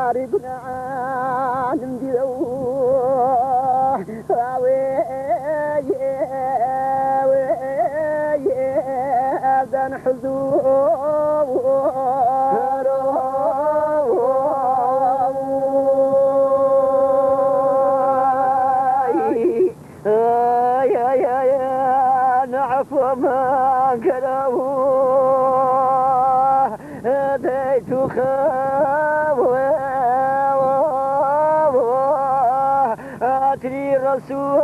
تاريخنا عالم نعفو ما كلامه ديت أتري رسول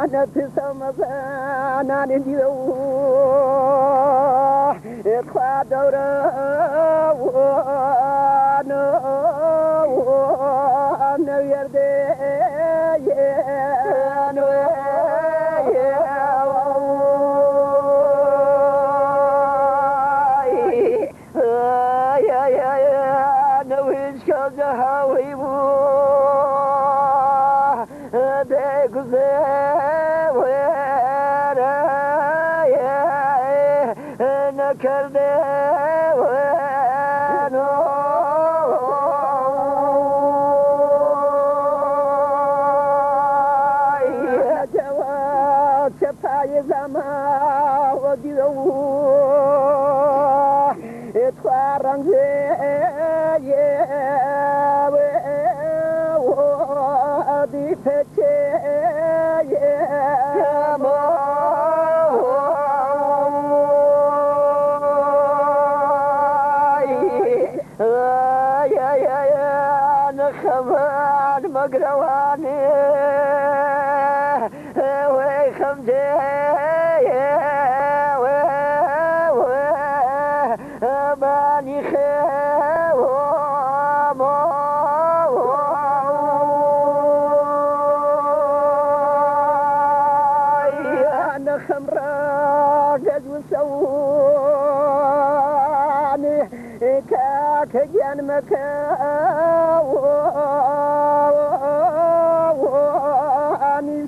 أنا تسمى أنا نديوه إطفاء دورة أنا يردي مقرواني وخمجي ماني أنا خمرة قد وسواني كاك جان مكاواني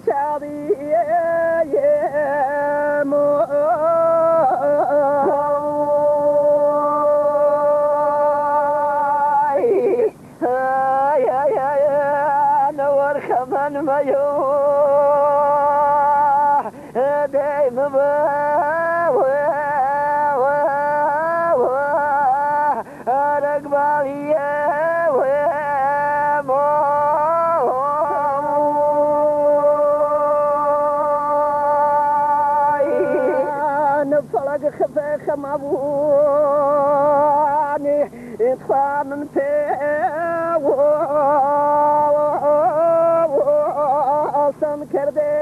شاضي نور خمن ميوح دايم خفاخ مابوني اطفى من فيه وصم كردي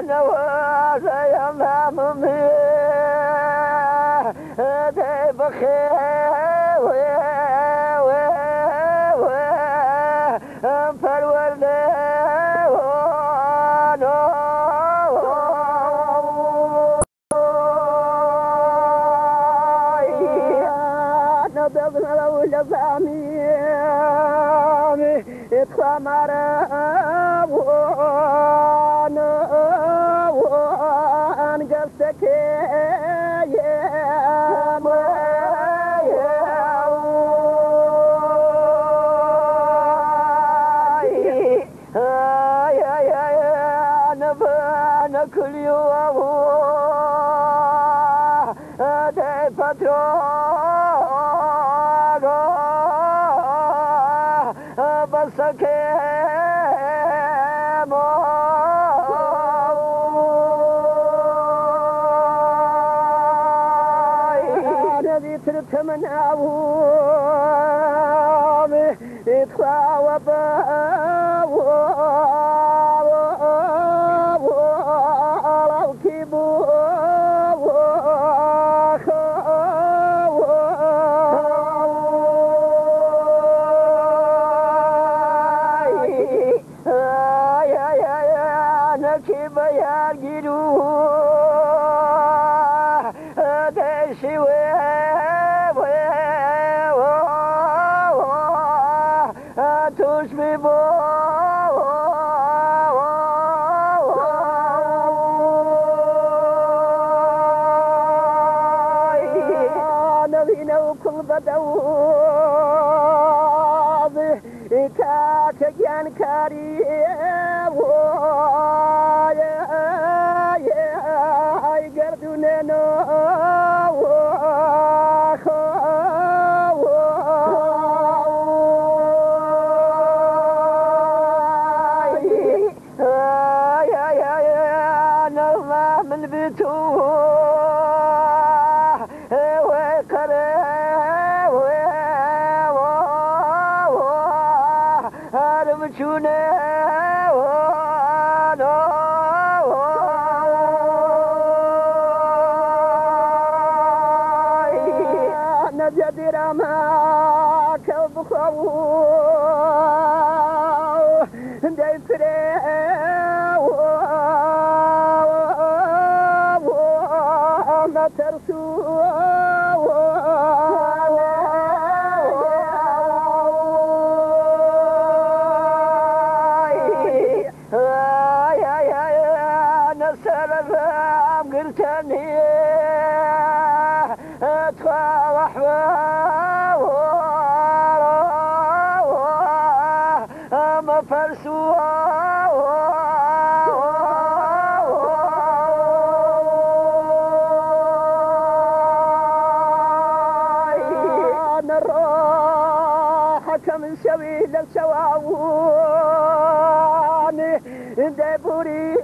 نواز يا مامي دي بخير كل يوم دي فترة بس كيم الذي ترتمن أبوامي يتخاوى يا كل بدوض كاك جان كاريم يا قردوننا من بتوه وكره هرمشونه نجد رماك بخو ديفري ما نسأل الرام قلتني اتفاوح ما من سبيل السواون دبوري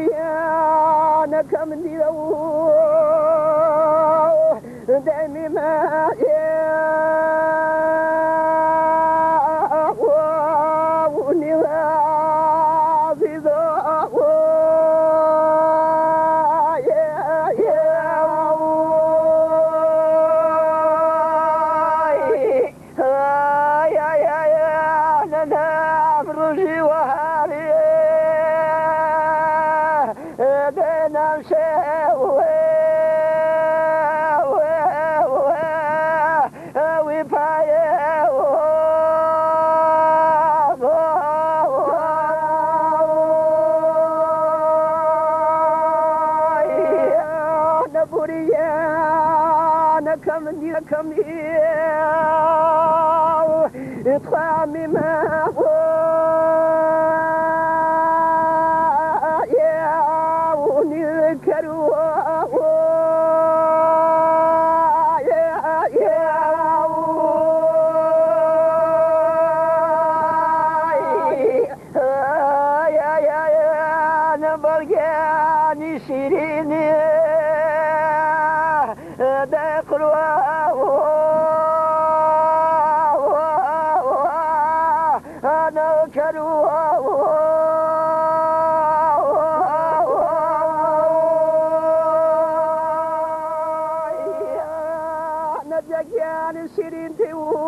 نبوريانا كم ديو دايمي ما كم يطعمي ما يا كروا نبرجاني شيريني دقلوا أنا كروا نجيان شيرين تواري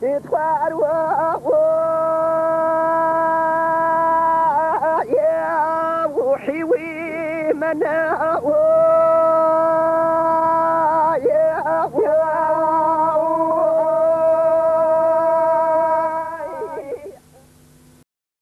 اتواروا